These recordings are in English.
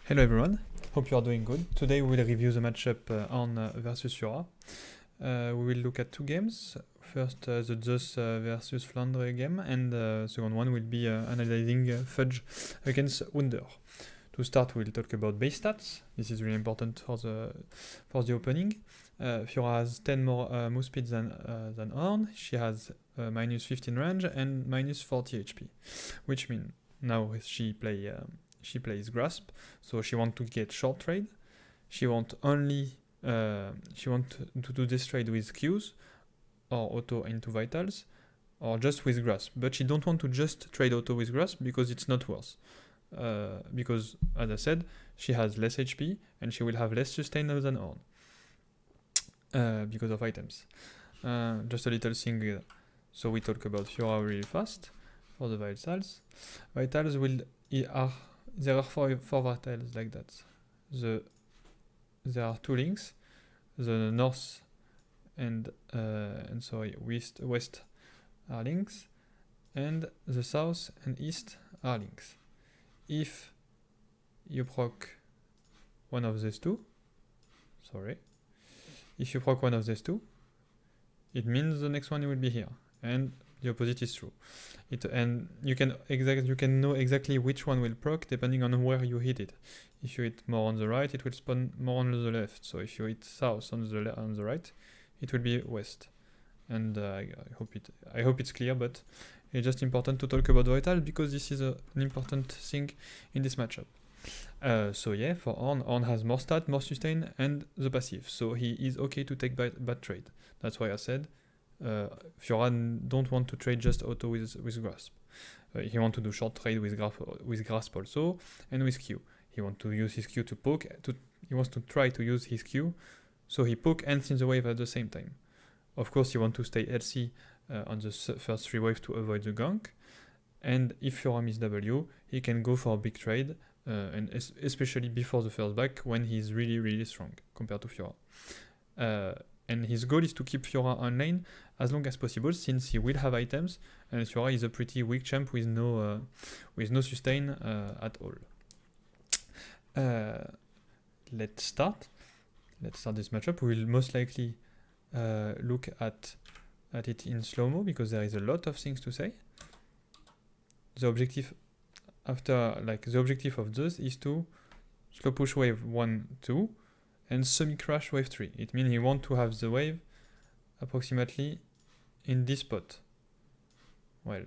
Hello everyone, hope you are doing good. Today we will review the matchup Ornn versus Fiora. We will look at two games. First the Zeus versus Flandre game, and the second one will be analyzing Fudge against Wunder. To start, we'll talk about base stats. This is really important for the opening. Fiora has 10 more move speed than Ornn. She has minus 15 range and minus 40 HP, which means now she plays Grasp, so she wants to get short trade. She wants to do this trade with Qs or auto into vitals, or just with Grasp. But she don't want to just trade auto with Grasp because it's not worth. Because as I said, she has less HP and she will have less sustain than Ornn because of items. Just a little thing. So we talk about Fiora really fast for the vitals. Vitals there are four vitals like that. There are two links. The north and west are links, and the south and east are links. If you proc one of these two, it means the next one will be here, and the opposite is true. And you can know exactly which one will proc depending on where you hit it. If you hit more on the right, it will spawn more on the left. So if you hit south on the right, it will be west. And I hope it's clear, but it's just important to talk about vital because this is an important thing in this matchup. So yeah, for Ornn has more stat, more sustain, and the passive. So he is okay to take bad trade. That's why I said Fiora don't want to trade just auto with Grasp. He want to do short trade with Grasp also, and with Q. He want to use his Q to poke. He wants to try to use his Q, so he poke and in the wave at the same time. Of course, he want to stay LC on the first 3 waves to avoid the gank. And if Fiora miss W, he can go for a big trade, and especially before the first back when he's really, really strong compared to Fiora. And his goal is to keep Fiora on lane as long as possible, since he will have items, and Fiora is a pretty weak champ with no sustain at all. Let's start this matchup. We will most likely look at it in slow-mo because there is a lot of things to say. The objective of this is to slow push wave 1, 2, and semi-crash wave 3. It means he wants to have the wave approximately in this spot. Well,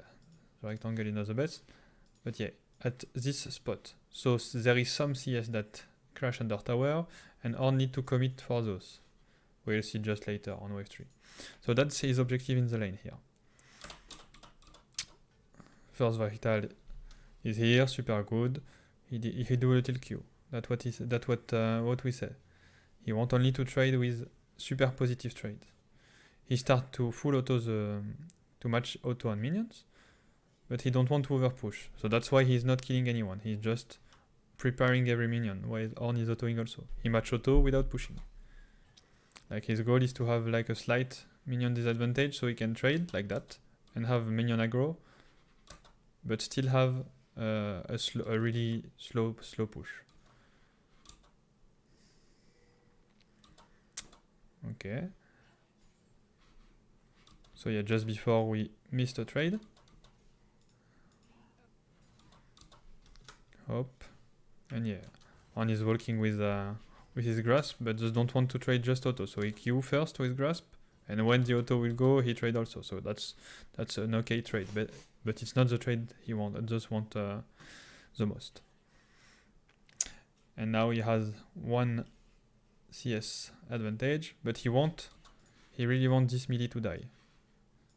the rectangle is not the best, but yeah, at this spot. So there is some CS that crash under tower, and Ornn need to commit for those. We'll see just later on wave 3. So that's his objective in the lane here. First vital is here, super good. He do a little Q. That's what we said. He want only to trade with super positive trades. He start to full auto to match auto and minions, but he don't want to over push. So that's why he's not killing anyone. He's just preparing every minion, while Ornn is autoing also. He match auto without pushing. Like his goal is to have like a slight minion disadvantage, so he can trade like that and have minion aggro, but still have a really slow push. Okay. So yeah, just before we missed a trade. Hop. And yeah, Ornn is working with his grasp, but just don't want to trade just auto. So he Q first with grasp, and when the auto will go, he trade also. So that's an okay trade, but it's not the trade he wants. I just want the most. And now he has 1 CS advantage, but he really wants this melee to die.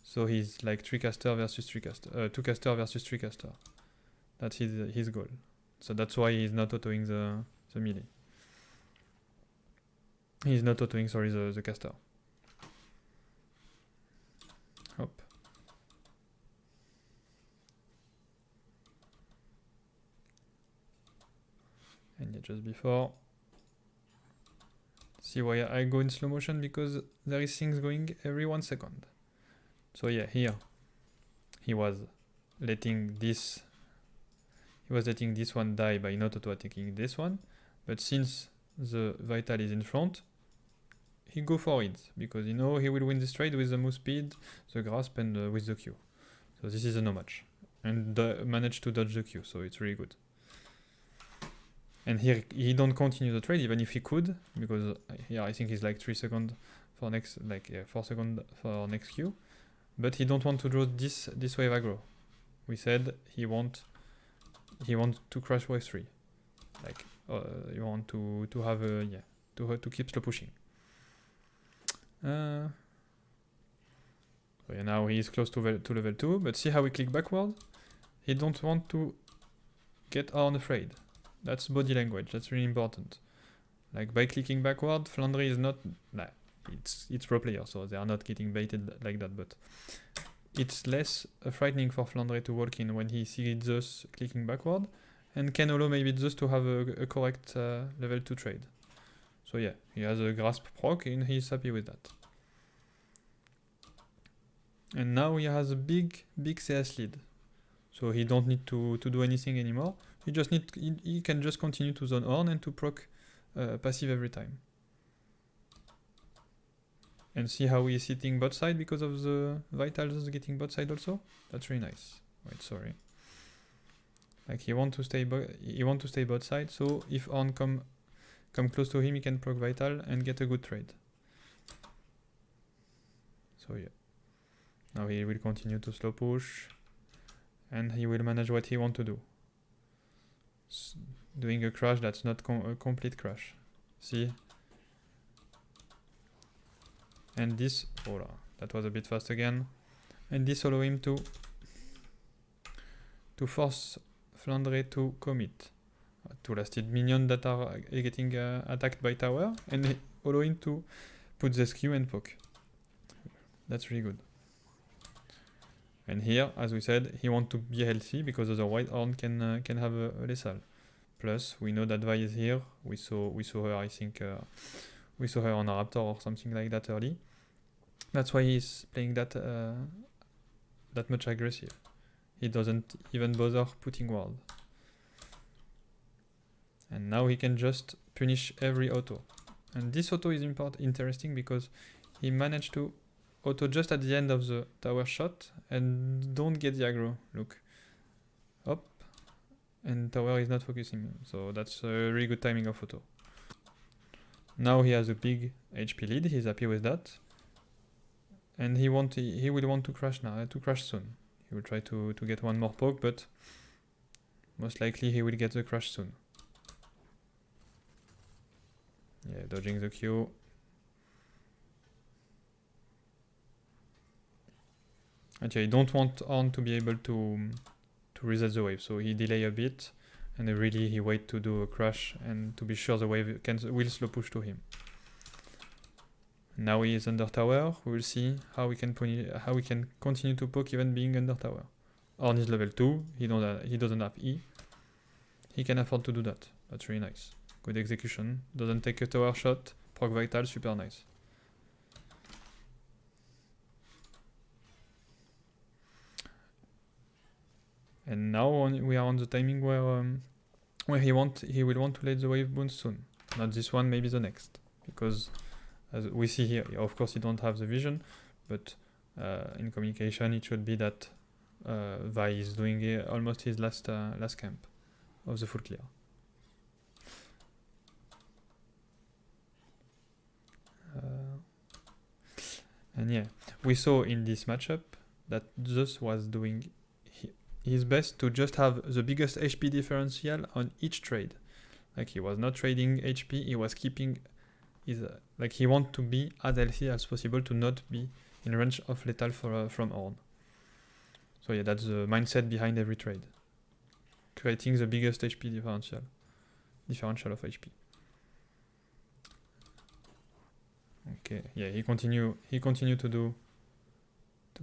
So he's like 3 caster versus 3 caster, 2 caster versus 3 caster. That's his goal. So that's why he's not autoing the melee. He's not autoing, sorry, the caster. Hop. And yeah, just before. See why I go in slow motion? Because there is things going every 1 second. So yeah, here he was letting this he was letting this one die by not auto-attacking this one, but since the Vital is in front, he go for it, because he know he will win this trade with the move speed, the grasp, and with the Q. So this is a no match. And managed to dodge the Q, so it's really good. And here he don't continue the trade, even if he could, because here I think he's like 3 seconds for next, like 4 seconds for next Q. But he don't want to draw this wave aggro. We said he want to crash wave 3. Like you want to have a to keep slow pushing. So yeah, now he is close to level 2, but see how we click backward? He don't want to get Ornn afraid. That's body language, that's really important. Like by clicking backward, Flandre is not, nah, it's pro player, so they are not getting baited like that, but it's less frightening for Flandre to walk in when he sees Zeus clicking backward, and can allow maybe Zeus to have a correct level 2 trade. So yeah, he has a grasp proc and he's happy with that. And now he has a big CS lead. So he don't need to do anything anymore. He can just continue to zone Ornn and to proc passive every time. And see how he is sitting bot side because of the Vitals getting bot side also? That's really nice. Wait, sorry. Like he want to stay bot side, so if Ornn come close to him, he can proc Vital and get a good trade. So yeah. Now he will continue to slow push, and he will manage what he want to do. Doing a crash that's not a complete crash. See? And this, oh, that was a bit fast again. And this allow him to force Flandre to commit. Two lasted minions that are getting attacked by tower, and allow him to put the skew and poke. That's really good. And here, as we said, he wants to be healthy because otherwise Ornn can have a lethal. Plus, we know that Vi is here. We saw her. I think we saw her on a Raptor or something like that early. That's why he's playing that much aggressive. He doesn't even bother putting ward. And now he can just punish every auto. And this auto is interesting because he managed to auto just at the end of the tower shot and don't get the aggro. Look. Up. And tower is not focusing. So that's a really good timing of auto. Now he has a big HP lead. He's happy with that. And he will want to crash now, to crash soon. He will try to get one more poke, but most likely he will get the crash soon. Yeah, dodging the Q. Actually, I don't want Ornn to be able to reset the wave, so he delay a bit, and really he wait to do a crash and to be sure the wave will slow push to him. Now he is under tower. We will see how we can continue to poke even being under tower. Ornn is level 2. He doesn't have E. He can afford to do that. That's really nice. Good execution. Doesn't take a tower shot. Proc Vital, super nice. And now we are on the timing where he will want to let the wave bounce soon. Not this one, maybe the next, because as we see here, of course he don't have the vision, but in communication it should be that Vi is doing almost his last camp of the full clear. And yeah, we saw in this matchup that Zeus was doing his best to just have the biggest HP differential on each trade. Like he was not trading HP, he was keeping his like he want to be as healthy as possible to not be in range of lethal from Ornn. So yeah, that's the mindset behind every trade. Creating the biggest HP differential of HP. Okay, yeah, he continue to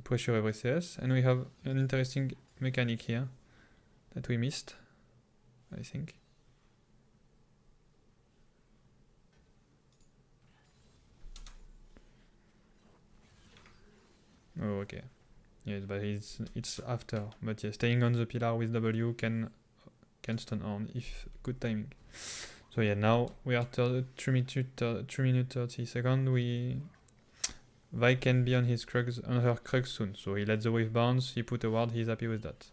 pressure every CS, and we have an interesting mechanic here that we missed, I think. Oh, okay. Yes, but it's after. But yeah, staying on the pillar with W can can stun Ornn if good timing. So yeah, now we are 3 minutes 30 seconds. Vi can be on his Krugs, on her Krugs soon. So he let the wave bounce, he put a ward, he's happy with that.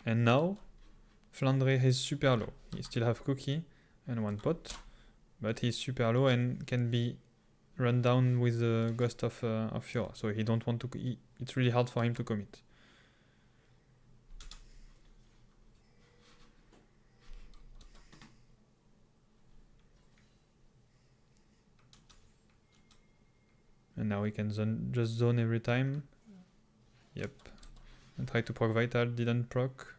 And now Flandre is super low. He still have Cookie and 1 pot, but he's super low and can be run down with the ghost of Fiora. So he don't want to. It's really hard for him to commit. And now he can just zone every time. Yep. And try to proc Vital, didn't proc.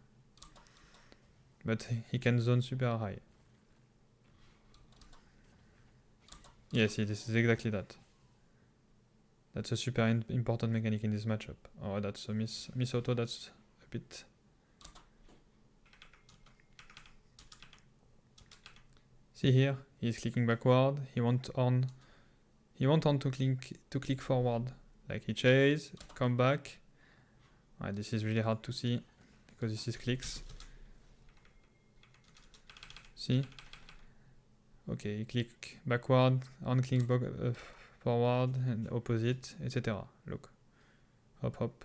But he can zone super high. Yeah, see, this is exactly that. That's a super important mechanic in this matchup. Oh, that's a miss auto, that's a bit... See here, he's clicking backward, he wants Ornn to click forward. Like he chase, come back. This is really hard to see because this is clicks. See? Okay, he click backward, Ornn click forward and opposite, etc. Look. Hop hop.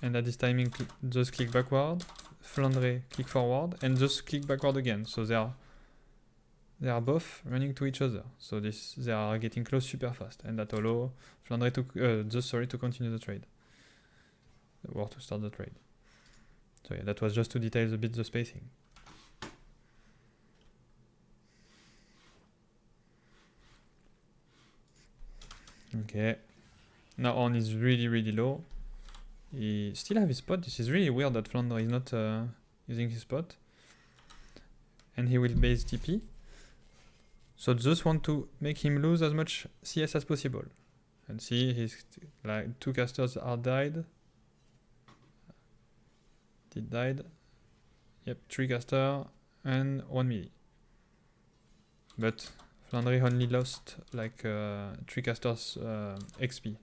And at this timing just click backward, Flandre click forward and just click backward again. So they are both running to each other. So they are getting close super fast, and that allow Flandre to continue the trade. Or to start the trade. So yeah, that was just to detail a bit the spacing. Okay. Now Ornn is really low. He still have his spot. This is really weird that Flandre is not using his spot. And he will base TP. So Zeus want to make him lose as much CS as possible. And see, his like 2 casters are died. Did died. Yep, 3 caster and 1 melee. But Flandre only lost like 3 casters XP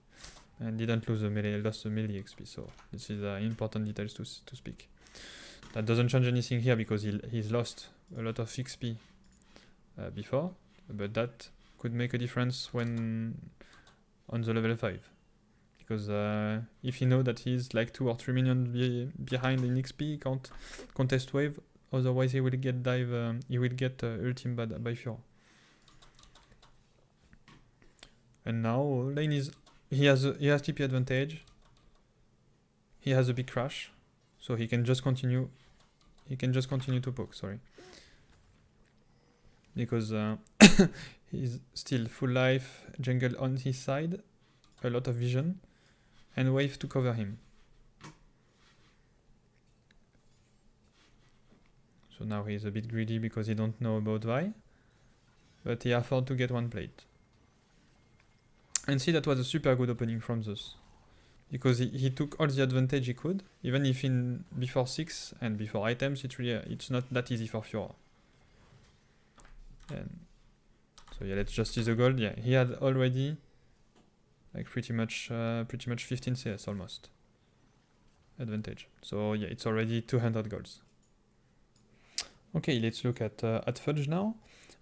and didn't lose the melee, lost the melee XP. So this is important details to speak. That doesn't change anything here because he's lost a lot of XP before, but that could make a difference when on the level 5. Because if you know that he's like 2 or 3 million behind in XP, he can't contest wave, otherwise he will get ultim by Fiora. And now lane is he has TP advantage. He has a big crash, so he can just continue. He can just continue to poke. Sorry, because he's still full life, jungle on his side, a lot of vision, and wave to cover him. So now he's a bit greedy because he don't know about Vi, but he afford to get 1 plate. And see, that was a super good opening from Zeus, because he took all the advantage he could, even if in before 6 and before items it's not that easy for Fiora. And so yeah, let's just see the gold. Yeah, he had already like pretty much 15 CS almost advantage. So yeah, it's already 200 golds. Okay, let's look at Fudge now.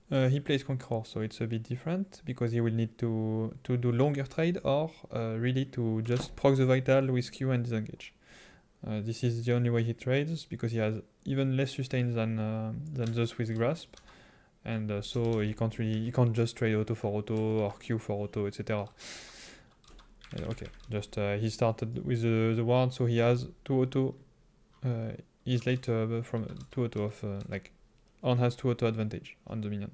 He plays Conqueror, so it's a bit different because he will need to do longer trade or really to just proc the Vital with Q and disengage. This is the only way he trades because he has even less sustain than Zeus with Grasp, and so he can't just trade auto for auto or Q for auto, etc. Okay, just he started with the ward, so he has 2 auto. He's late from 2 auto of like Ornn has 2 auto advantage on the minion.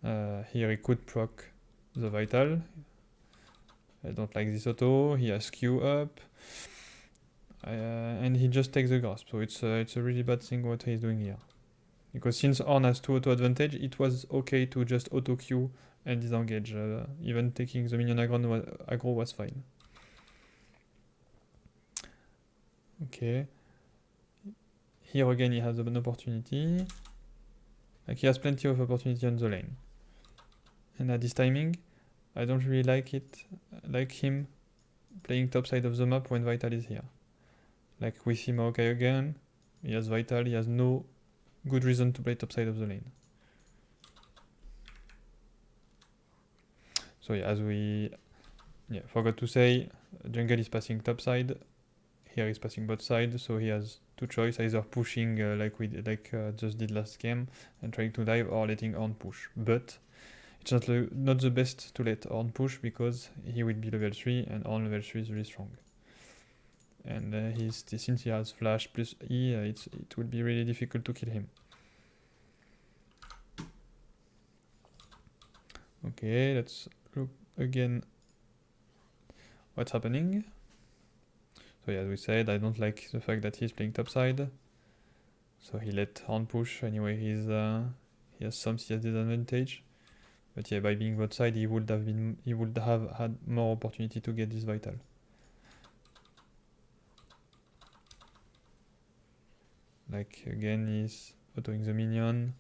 Here he could proc the Vital. I don't like this auto. He has Q up, and he just takes the Grasp. So it's a really bad thing what he's doing here, because since Ornn has 2 auto advantage, it was okay to just auto Q and disengage. Even taking the minion aggro was fine. Okay. Here again he has an opportunity. Like he has plenty of opportunity on the lane. And at this timing, I don't really like him playing top side of the map when Vital is here. Like with him okay again. He has vital, he has no good reason to play top side of the lane. So yeah, as we forgot to say, jungle is passing top side, here he's passing bot side, so he has two choices, either pushing like we just did last game and trying to dive, or letting Ornn push. But it's not the best to let Ornn push because he will be level 3 and Ornn level 3 is really strong. And since he has flash plus E, it will be really difficult to kill him. Okay, let's look again what's happening. So yeah, as we said, I don't like the fact that he's playing topside. So he let Ornn push. Anyway, he has some CS disadvantage. But yeah, by being bot side, he would have had more opportunity to get this vital. Like again, he's autoing the minion,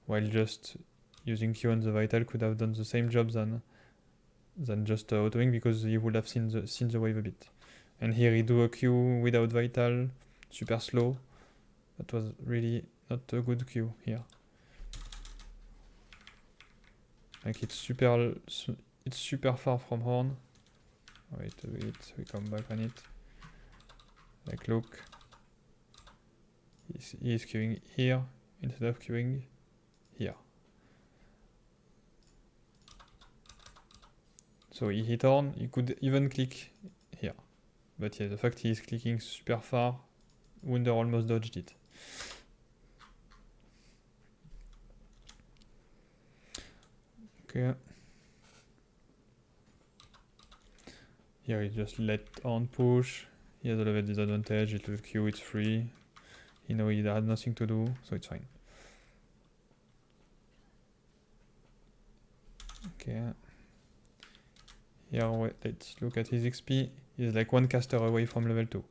while just using Q on the vital could have done the same job than just autoing, because he would have seen the wave a bit. And here he do a Q without vital, super slow. That was really not a good Q here. Like it's super far from Ornn. Wait a bit, we come back on it. Like look, he is queuing here instead of queuing here. So he hit Ornn, he could even click here. But yeah, the fact he is clicking super far, Wunder almost dodged it. Okay. Here he just let Ornn push. He has a level disadvantage, it will Q, it's free. He knows he had nothing to do, so it's fine. Okay. Here, let's look at his XP. He's like one caster away from level 2.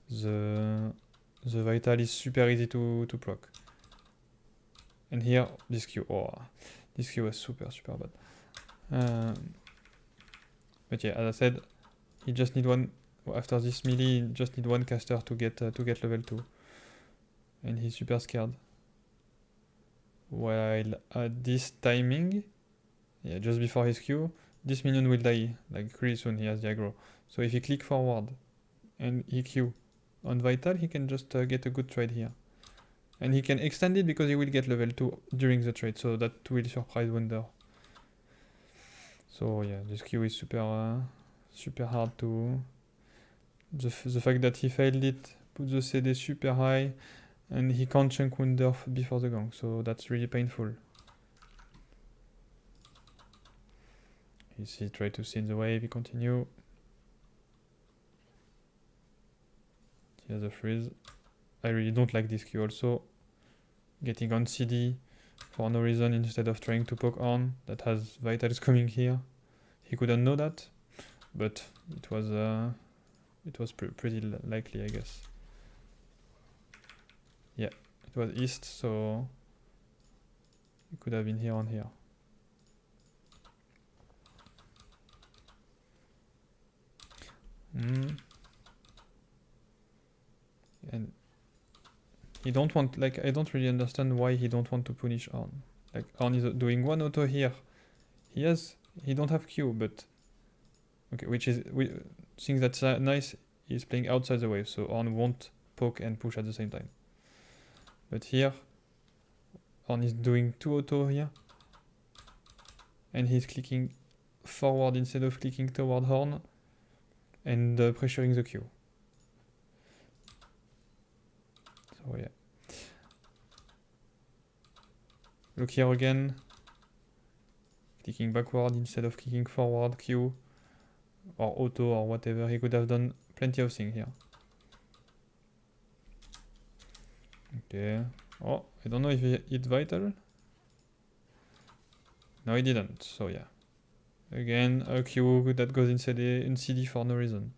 The vital is super easy to proc. And here, this Q. Oh, this Q was super bad. But yeah, as I said, he just need one. After this melee, he just need one caster to get level 2. And he's super scared. While at this timing, yeah, just before his Q, this minion will die, like really soon. He has the aggro. So if he click forward and he Q on vital, he can just get a good trade here. And he can extend it because he will get level 2 during the trade, so that will surprise Wunder. So yeah, this Q is super hard to... The fact that he failed it, put the CD super high, and he can't chunk Wunder before the gang, so that's really painful. He tried to see the wave, he continue. He has a freeze. I really don't like this Q also. Getting on CD for no reason instead of trying to poke Ornn that has vitals coming here. He couldn't know that, but it was pretty likely, I guess. Yeah, it was east, so it could have been here on here. And he don't want, like, I don't really understand why he don't want to punish Ornn. Like, Ornn is doing one auto here. He don't have Q, but okay, which is things that's nice. He's playing outside the wave, so Ornn won't poke and push at the same time. But here, Ornn is doing two auto here, and he's clicking forward instead of clicking toward Ornn, and pressuring the Q. So yeah. Look here again. Clicking backward instead of clicking forward, Q, or auto, or whatever. He could have done plenty of things here. Okay. Oh, I don't know if he hit vital. No, he didn't. So yeah. Again, a Q that goes in CD for no reason.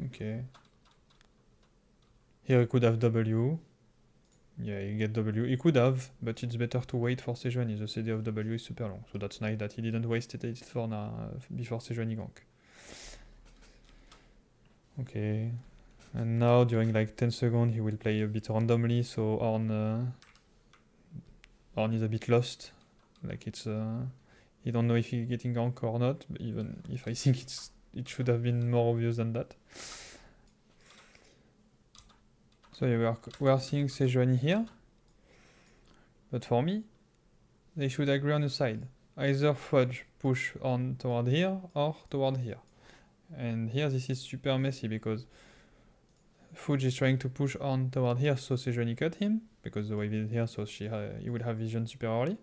Okay. Here I could have W. Yeah, you get W. He could have, but it's better to wait for Sejuani. The CD of W is super long, so that's nice that he didn't waste it for before Sejuani gank. Okay, and now during like 10 seconds he will play a bit randomly, so Ornn is a bit lost. Like it's he don't know if he's getting gank or not, even if I think it should have been more obvious than that. So yeah, we are seeing Sejuani here. But for me, they should agree on a side. Either Fudge push on toward here or toward here. And here this is super messy because Fudge is trying to push on toward here, so Sejuani cut him because the wave is here, so he will have vision super early.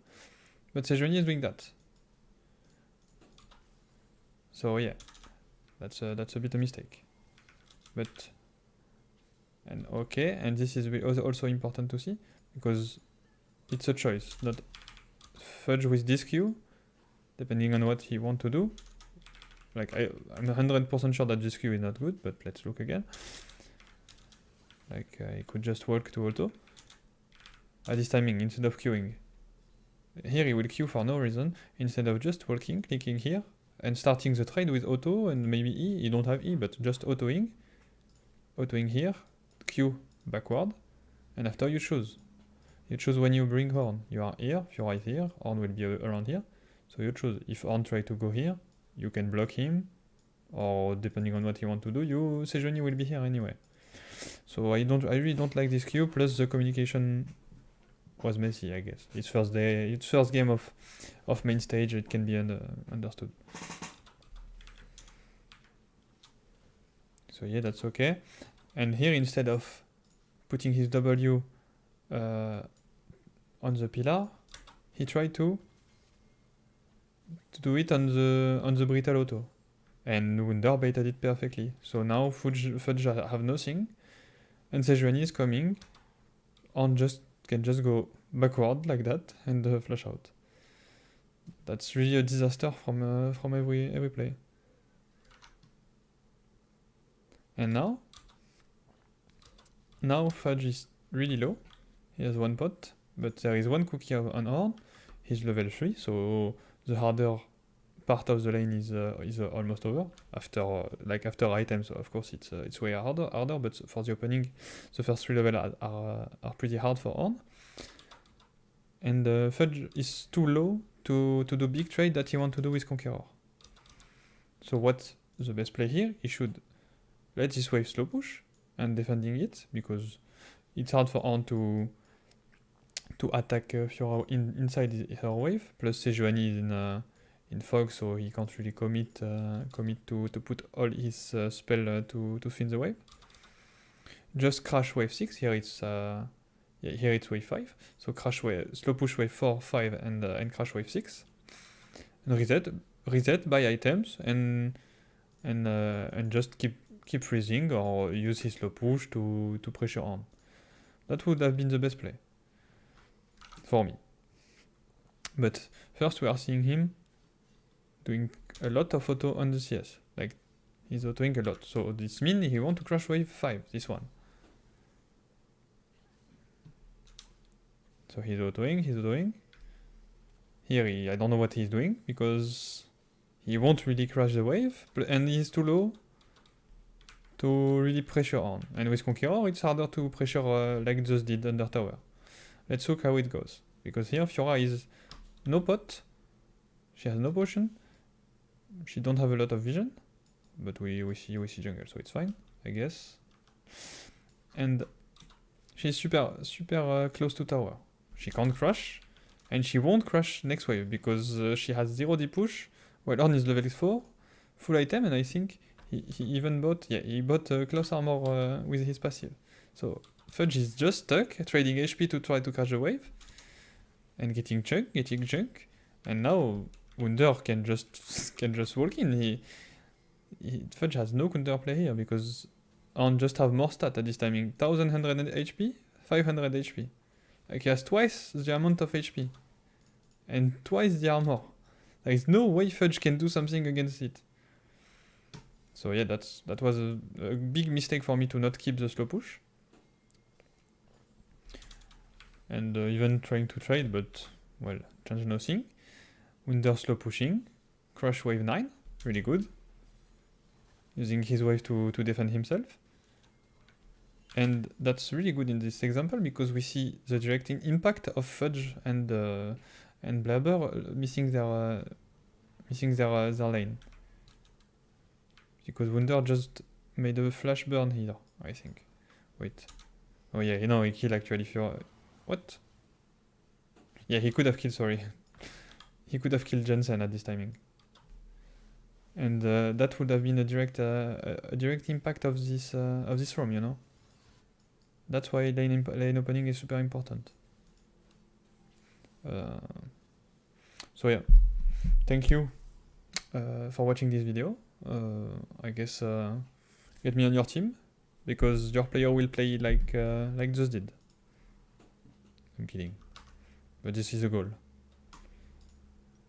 But Sejuani is doing that. So yeah, that's a bit a mistake. But and okay, and this is also important to see because it's a choice, not Fudge with this Q, depending on what he want to do. Like I'm 100% sure that this Q is not good, but let's look again. Like he could just walk to auto at this timing instead of queuing. Here he will queue for no reason instead of just walking, clicking here, and starting the trade with auto and maybe E. You don't have E, but just autoing here, queue backward, and after you choose. You choose when you bring Ornn. You are here, Fiora is here, Ornn will be around here. So you choose. If Ornn try to go here, you can block him, or depending on what you want to do, Sejuani will be here anyway. So I really don't like this queue, plus the communication was messy, I guess. It's first game of main stage, it can be understood. So yeah, that's okay. And here, instead of putting his W on the pillar, he tried to do it on the brittle auto, and Wunder baited it perfectly. So now Fudge have nothing, and Sejuani is coming, on can just go backward like that and flash out. That's really a disaster from every play. And now Fudge is really low. He has one pot, but there is one cookie on Ornn. He's level 3, so the harder part of the lane is almost over. After items, so of course it's way harder, but for the opening, the first 3 levels are pretty hard for Ornn. And Fudge is too low to do big trade that he want to do with Conqueror. So what's the best play here? He should let this wave slow push and defending it, because it's hard for Ornn to attack Fiora inside her wave. Plus Sejuani is in fog, so he can't really commit to put all his spell to fin the wave. Just crash wave 6. Here it's wave 5. So crash wave, slow push wave 4, 5, and crash wave 6. And reset buy items and just keep freezing or use his slow push to pressure on. That would have been the best play for me. But first we are seeing him doing a lot of auto on the CS. Like he's autoing a lot. So this means he want to crash wave 5, this one. So he's autoing. Here I don't know what he's doing, because he won't really crash the wave, and he's too low to really pressure on. And with Conqueror, it's harder to pressure like Zeus did under tower. Let's look how it goes. Because here Fiora is no pot, she has no potion, she don't have a lot of vision, but we see jungle, so it's fine, I guess. And she's super close to tower. She can't crash, and she won't crash next wave because she has 0 D push, while Ornn is level 4, full item, and I think he even bought close armor with his passive. So Fudge is just stuck, trading HP to try to catch the wave, and getting junk, and now Wunder can just walk in. Fudge has no counter play here because Ornn just have more stat at this timing. 1100 HP, 500 HP. Like he has twice the amount of HP, and twice the armor. There is no way Fudge can do something against it. So yeah, that was a big mistake for me to not keep the slow push. and even trying to trade, but well, change nothing. Wunder slow pushing, crush wave 9, really good. Using his wave to defend himself. And that's really good in this example because we see the directing impact of Fudge and Blabber missing their lane. Because Wunder just made a flash burn here, I think. Wait. Oh yeah, no, he killed actually Fiora. What? Yeah, he could have killed, sorry. He could have killed Jensen at this timing. And that would have been a direct impact of this roam, you know? That's why lane opening is super important. So yeah, thank you for watching this video. I guess get me on your team because your player will play like Zeus did. I'm kidding, but this is the goal.